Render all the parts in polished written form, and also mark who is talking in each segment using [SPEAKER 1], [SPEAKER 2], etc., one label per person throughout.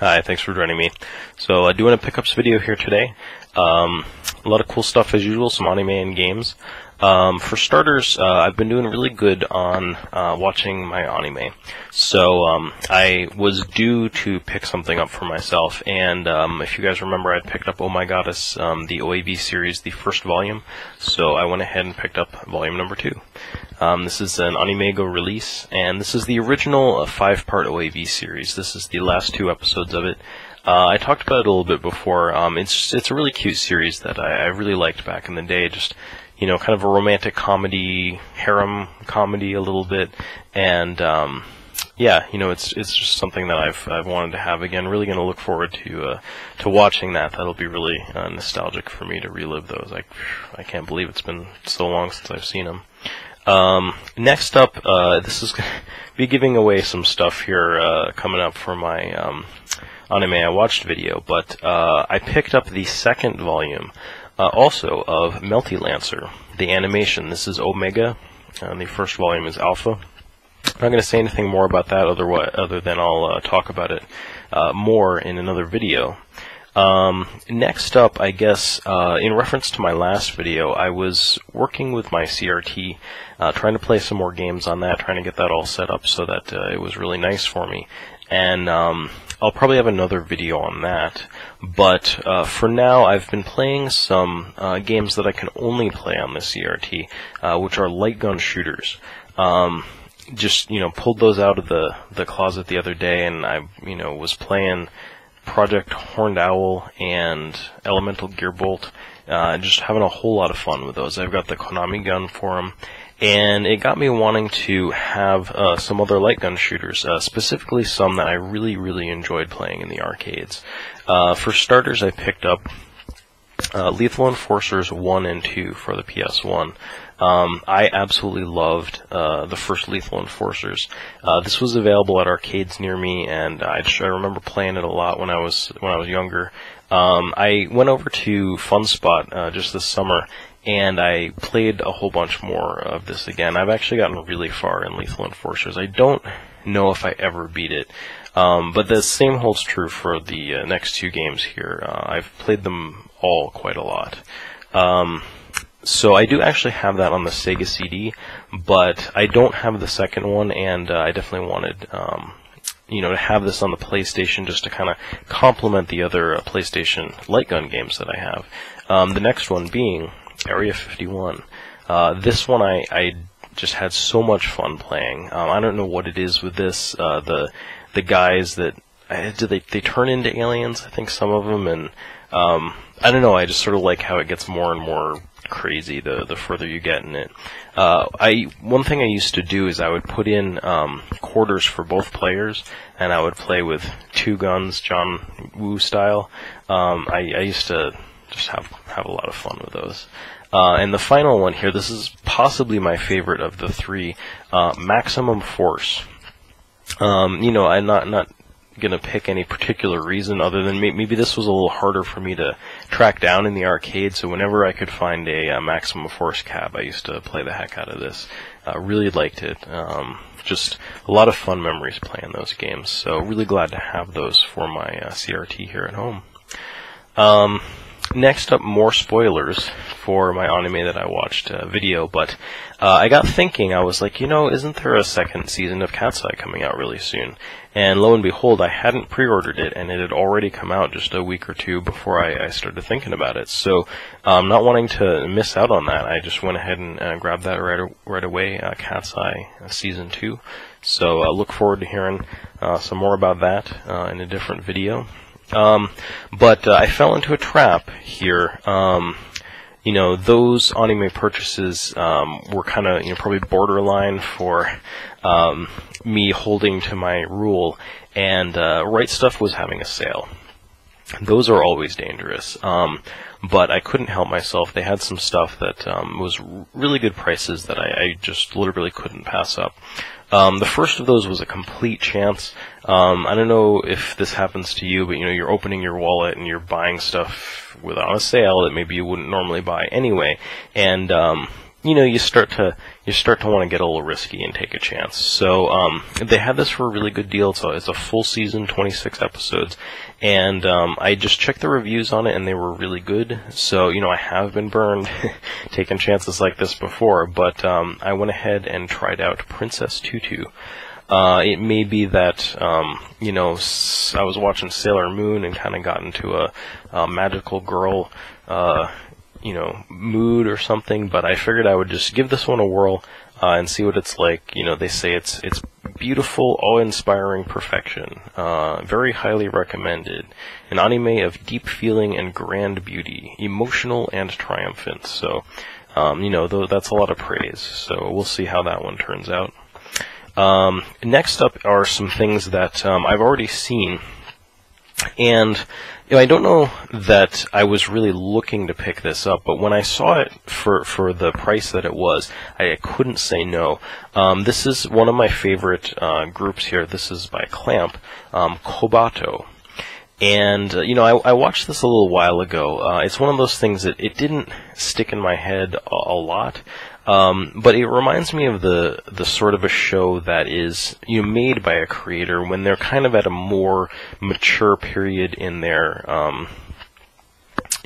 [SPEAKER 1] Hi, thanks for joining me. So, doing a pickups video here today. A lot of cool stuff as usual, some anime and games. For starters, I've been doing really good on watching my anime. So, I was due to pick something up for myself, and if you guys remember, I picked up Oh My Goddess, the OAV series, the first volume. So, I went ahead and picked up volume number 2. This is an Animego release, and this is the original 5-part OAV series. This is the last 2 episodes of it. I talked about it a little bit before. It's a really cute series that I really liked back in the day. Just, you know, kind of a romantic comedy, harem comedy a little bit, and yeah, you know, it's just something that I've wanted to have again. Really going to look forward to watching that. That'll be really nostalgic for me to relive those. I can't believe it's been so long since I've seen them. Next up, this is going to be giving away some stuff here coming up for my Anime I Watched video, but I picked up the second volume also of Melty Lancer, the animation. This is Omega, and the first volume is Alpha. I'm not going to say anything more about that other than I'll talk about it more in another video. Next up, I guess, in reference to my last video, I was working with my CRT, trying to play some more games on that, trying to get that all set up so that it was really nice for me. And I'll probably have another video on that. But for now, I've been playing some games that I can only play on the CRT, which are light gun shooters. Just, you know, pulled those out of the closet the other day, and I, you know, was playing Project Horned Owl and Elemental Gearbolt, just having a whole lot of fun with those. I've got the Konami gun for them, and it got me wanting to have some other light gun shooters, specifically some that I really enjoyed playing in the arcades. For starters, I picked up Lethal Enforcers 1 and 2 for the PS1. I absolutely loved the first Lethal Enforcers. This was available at arcades near me, and I remember playing it a lot when I was younger. I went over to Fun Spot just this summer, and I played a whole bunch more of this again. I've actually gotten really far in Lethal Enforcers. I don't know if I ever beat it, but the same holds true for the next 2 games here. I've played them all quite a lot. So I do actually have that on the Sega CD, but I don't have the second one, and I definitely wanted, you know, to have this on the PlayStation just to kind of complement the other PlayStation light gun games that I have. The next one being Area 51. This one I just had so much fun playing. I don't know what it is with this. The guys that they turn into aliens, I think some of them, and I don't know. I just sort of like how it gets more and more crazy the further you get in it. One thing I used to do is I would put in quarters for both players, and I would play with 2 guns, John Woo style. I used to just have a lot of fun with those. And the final one here, this is possibly my favorite of the 3, Maximum Force. You know, I'm not gonna pick any particular reason other than maybe this was a little harder for me to track down in the arcade, so whenever I could find a Maximum Force cab, I used to play the heck out of this. Really liked it. Just a lot of fun memories playing those games, so really glad to have those for my CRT here at home. Next up, more spoilers for my Anime That I Watched video, but I got thinking, I was like, you know, isn't there a second season of Cat's Eye coming out really soon? And lo and behold, I hadn't pre-ordered it, and it had already come out just a week or 2 before I started thinking about it. So, not wanting to miss out on that, I just went ahead and grabbed that right away, Cat's Eye Season 2. So, look forward to hearing some more about that in a different video. But I fell into a trap here. You know, those anime purchases were kind of, you know, probably borderline for me holding to my rule, and Right Stuff was having a sale. Those are always dangerous, but I couldn't help myself. They had some stuff that was really good prices that I just literally couldn't pass up. The first of those was a complete chance. I don't know if this happens to you, but you know, you're opening your wallet and you're buying stuff on a sale that maybe you wouldn't normally buy anyway, and you start to want to get a little risky and take a chance. So they had this for a really good deal. It's a full season, 26 episodes, and I just checked the reviews on it, and they were really good. So I have been burned taking chances like this before, but I went ahead and tried out Princess Tutu. It may be that, I was watching Sailor Moon and kind of got into a magical girl, mood or something, but I figured I would just give this one a whirl, and see what it's like. They say it's beautiful, awe-inspiring perfection, very highly recommended, an anime of deep feeling and grand beauty, emotional and triumphant. So, that's a lot of praise, so we'll see how that one turns out. Next up are some things that I've already seen, and I don't know that I was really looking to pick this up, but when I saw it for the price that it was, I couldn't say no. This is one of my favorite groups here. This is by Clamp, Kobato. And, I watched this a little while ago. It's one of those things that it didn't stick in my head a lot. But it reminds me of the sort of a show that is, made by a creator when they're kind of at a more mature period in their,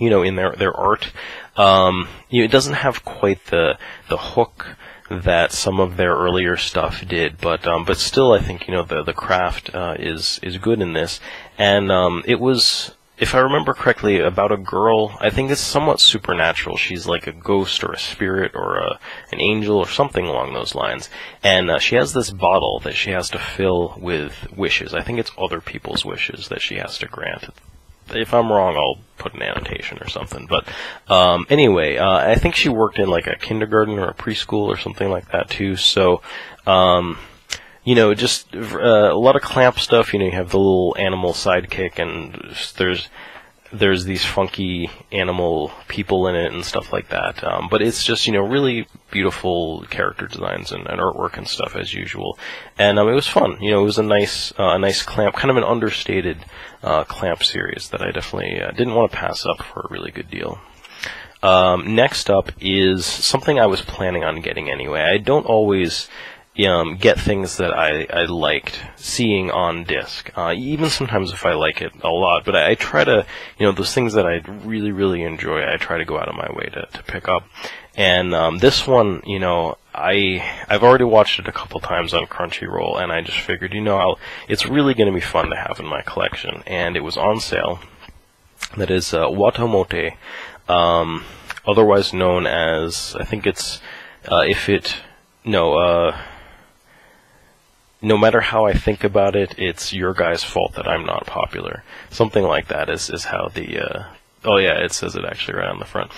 [SPEAKER 1] in their art. It doesn't have quite the hook that some of their earlier stuff did, but still, I think, the craft, is good in this. And, it was, if I remember correctly, about a girl. I think it's somewhat supernatural. She's like a ghost or a spirit or an angel or something along those lines. And she has this bottle that she has to fill with wishes. I think it's other people's wishes that she has to grant. If I'm wrong, I'll put an annotation or something. But anyway, I think she worked in like a kindergarten or a preschool or something like that too. So just a lot of Clamp stuff. You have the little animal sidekick, and there's these funky animal people in it and stuff like that. But it's just, really beautiful character designs and artwork and stuff as usual. And it was fun. It was a nice Clamp, kind of an understated Clamp series that I definitely didn't want to pass up for a really good deal. Next up is something I was planning on getting anyway. I don't always get things that I liked seeing on disc, even sometimes if I like it a lot, but I try to, those things that I really, really enjoy, I try to go out of my way to pick up. And this one, I've already watched it a couple times on Crunchyroll, and I just figured, it's really going to be fun to have in my collection, and it was on sale. That is Watamote, otherwise known as, I think it's, no matter how I think about it, it's your guy's fault that I'm not popular. Something like that is how the, oh yeah, it says it actually right on the front,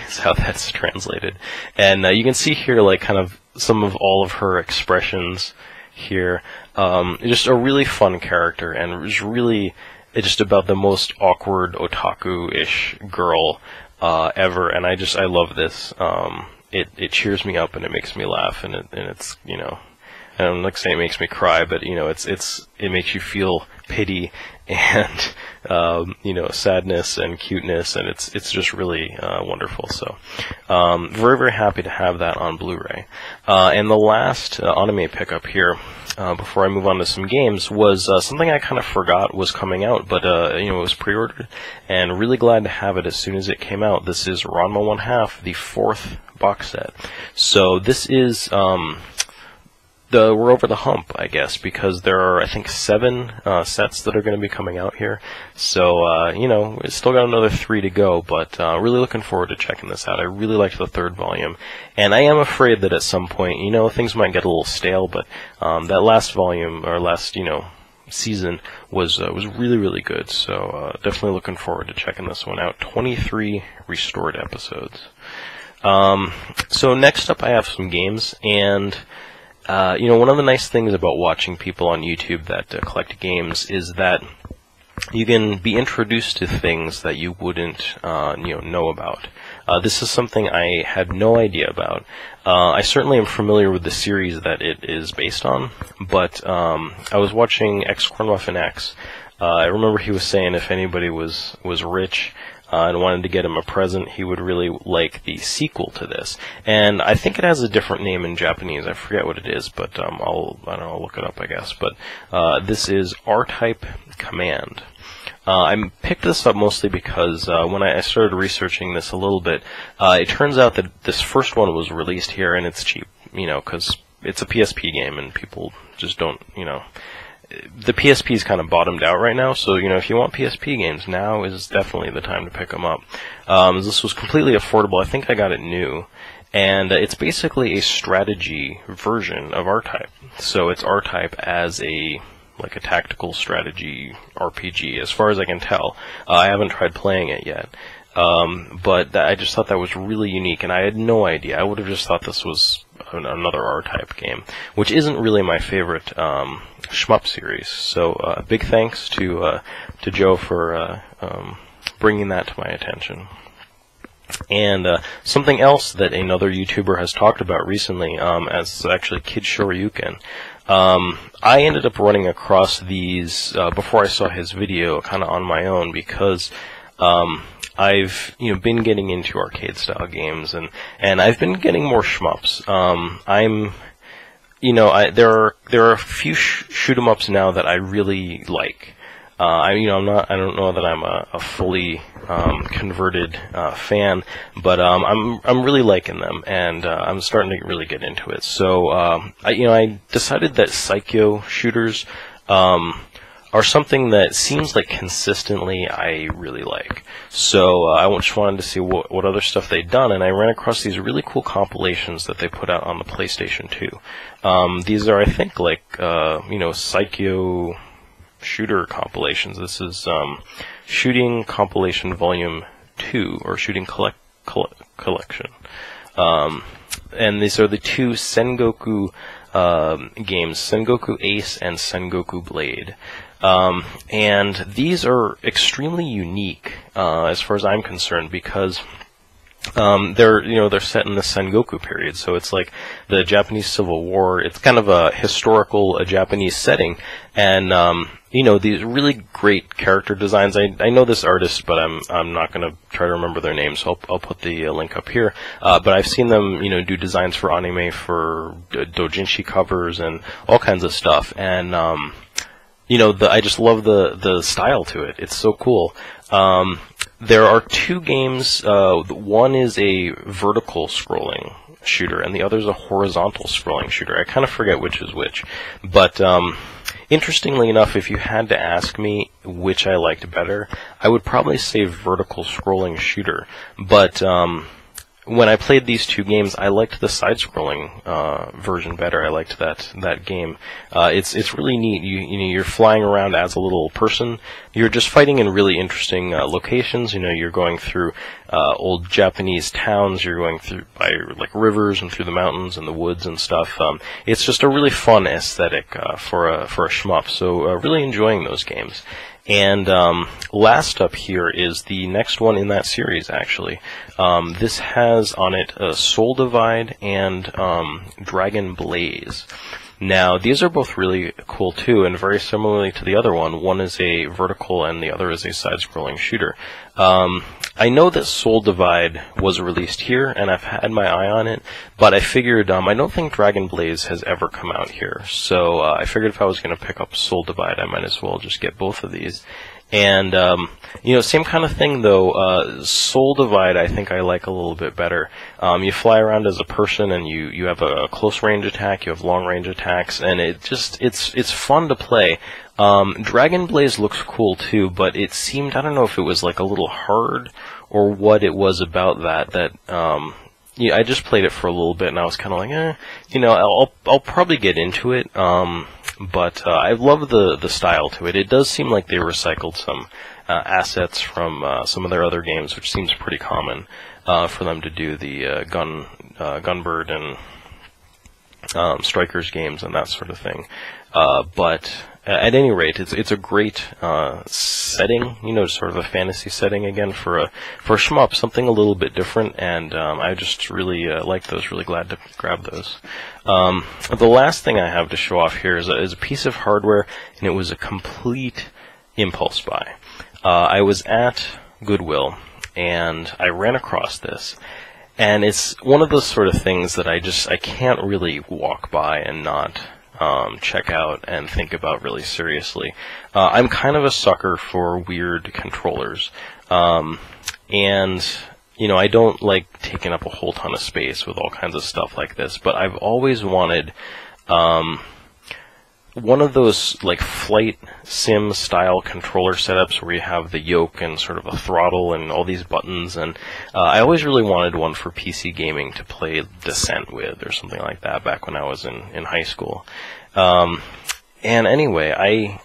[SPEAKER 1] is how that's translated. And you can see here, like, kind of some of all of her expressions here. Just a really fun character, and it was really just about the most awkward otaku-ish girl ever, and I love this. It cheers me up, and it makes me laugh, and it's, I don't like saying it makes me cry, but it makes you feel pity and sadness and cuteness, and it's just really wonderful. So very, very happy to have that on Blu-ray. And the last anime pickup here, before I move on to some games, was something I kind of forgot was coming out, but it was pre-ordered, and really glad to have it as soon as it came out. This is Ranma 1/2, the 4th box set. So this is we're over the hump, I guess, because there are, I think, 7 sets that are going to be coming out here. So, we still got another 3 to go, but really looking forward to checking this out. I really liked the 3rd volume, and I am afraid that at some point, things might get a little stale, but that last volume, or last, season was really, really good. So definitely looking forward to checking this one out. 23 restored episodes. So next up, I have some games, and one of the nice things about watching people on YouTube that collect games is that you can be introduced to things that you wouldn't, know about. This is something I had no idea about. I certainly am familiar with the series that it is based on, but I was watching X Corn Muffin X. I remember he was saying if anybody was rich, and wanted to get him a present. He would really like the sequel to this, and I think it has a different name in Japanese. I forget what it is, but I don't know, I'll look it up, I guess. But this is R-Type Command. I picked this up mostly because when I started researching this a little bit, it turns out that this first one was released here, and it's cheap, you know, because it's a PSP game, and people just don't, you know, the PSP is kind of bottomed out right now, so, you know, if you want PSP games, now is definitely the time to pick them up. This was completely affordable. I think I got it new, and it's basically a strategy version of R-Type. So it's R-Type as a tactical strategy RPG, as far as I can tell. I haven't tried playing it yet, but I just thought that was really unique, and I had no idea. I would have just thought this was another R-Type game, which isn't really my favorite shmup series. So big thanks to Joe for bringing that to my attention. And something else that another YouTuber has talked about recently, as actually Kid Shoryuken. I ended up running across these before I saw his video, kind of on my own, because I've been getting into arcade style games, and I've been getting more shmups. There are a few shoot 'em ups now that I really like. I don't know that I'm a fully converted fan, but I'm really liking them, and I'm starting to really get into it. So I decided that Psycho shooters are something that seems like consistently I really like. So I just wanted to see what other stuff they'd done, and I ran across these really cool compilations that they put out on the PlayStation 2. These are, I think, Psycho shooter compilations. This is Shooting Compilation Volume 2, or Shooting Collection. And these are the two Sengoku games, Sengoku Ace and Sengoku Blade. And these are extremely unique, as far as I'm concerned, because they're set in the Sengoku period, so it's like the Japanese Civil War. It's kind of a historical Japanese setting, and these really great character designs. I know this artist, but I'm not going to try to remember their names, so I'll put the link up here. But I've seen them do designs for anime, for doujinshi covers, and all kinds of stuff, and I just love the style to it. It's so cool. There are two games. One is a vertical scrolling shooter, and the other is a horizontal scrolling shooter. I kind of forget which is which. But interestingly enough, if you had to ask me which I liked better, I would probably say vertical scrolling shooter. But when I played these two games, I liked the side-scrolling version better. I liked that game. It's really neat. You're flying around as a little person. You're just fighting in really interesting locations. You're going through old Japanese towns. You're going through by rivers and through the mountains and the woods and stuff. It's just a really fun aesthetic for a shmup. So really enjoying those games. And last up here is the next one in that series, actually. This has on it Soul Divide and Dragon Blaze. Now, these are both really cool, too, and very similarly to the other one. One is a vertical and the other is a side-scrolling shooter. I know that Soul Divide was released here, and I've had my eye on it, but I figured, I don't think Dragon Blaze has ever come out here, so I figured if I was going to pick up Soul Divide, I might as well just get both of these. And, same kind of thing, though. Soul Divide, I think I like a little bit better. You fly around as a person, and you have a close-range attack, you have long-range attacks, and it's fun to play. Dragon Blaze looks cool, too, but it seemed, I don't know if it was, a little hard, or what it was about that I just played it for a little bit, and I was kind of like, I'll probably get into it, but I love the style to it. It does seem like they recycled some assets from some of their other games, which seems pretty common for them to do the Gunbird and Strikers games and that sort of thing. But at any rate, it's a great setting, sort of a fantasy setting again for a shmup, something a little bit different, and I just really like those. Really glad to grab those. The last thing I have to show off here is a piece of hardware, and it was a complete impulse buy. I was at Goodwill, and I ran across this. And it's one of those sort of things that I can't really walk by and not check out and think about really seriously. I'm kind of a sucker for weird controllers. And, you know, I don't like taking up a whole ton of space with all kinds of stuff like this, but I've always wanted one of those like flight sim style controller setups where you have the yoke and sort of a throttle and all these buttons, and I always really wanted one for PC gaming to play Descent with or something like that back when I was in high school. And anyway,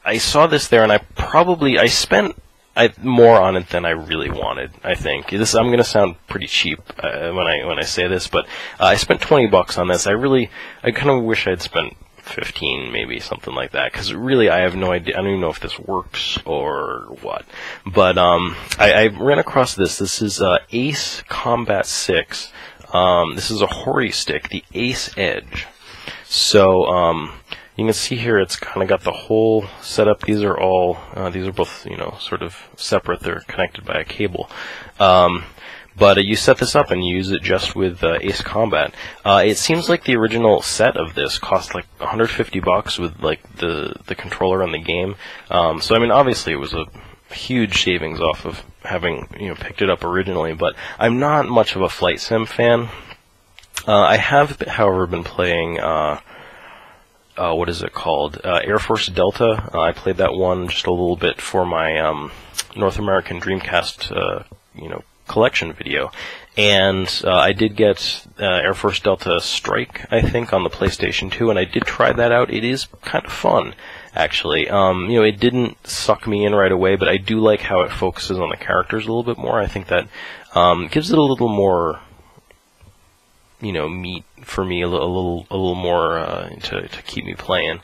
[SPEAKER 1] I saw this there, and I spent more on it than I really wanted. I think I'm going to sound pretty cheap when I say this, but I spent $20 on this. I kind of wish I'd spent 15, maybe something like that, because really I have no idea. I don't even know if this works or what. But I ran across this. This is Ace Combat 6. This is a Hori stick, the Ace Edge. So you can see here it's kind of got the whole setup. These are both, you know, sort of separate. They're connected by a cable. But you set this up and you use it just with Ace Combat. It seems like the original set of this cost like $150 with like the controller and the game. So I mean, obviously it was a huge savings off of having, you know, picked it up originally. But I'm not much of a flight sim fan. I have, however, been playing what is it called? Air Force Delta. I played that one just a little bit for my North American Dreamcast, you know, collection video, and I did get Air Force Delta Strike, I think, on the PlayStation 2, and I did try that out. It is kind of fun, actually. You know, it didn't suck me in right away, but I do like how it focuses on the characters a little bit more. I think that gives it a little more, you know, meat for me, a little more to keep me playing.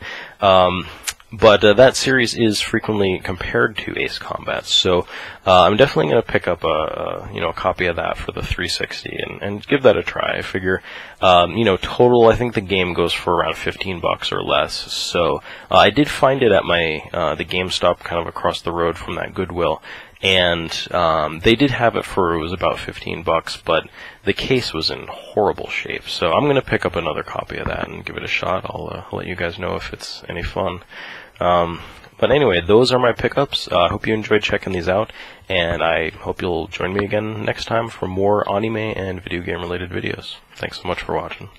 [SPEAKER 1] But that series is frequently compared to Ace Combat, so I'm definitely going to pick up a copy of that for the 360 and give that a try. I figure, you know, total, I think the game goes for around $15 or less. So I did find it at my the GameStop kind of across the road from that Goodwill, and they did have it for, it was about $15, but the case was in horrible shape. So I'm going to pick up another copy of that and give it a shot. I'll let you guys know if it's any fun. But anyway, those are my pickups. I hope you enjoyed checking these out, and I hope you'll join me again next time for more anime and video game related videos. Thanks so much for watching.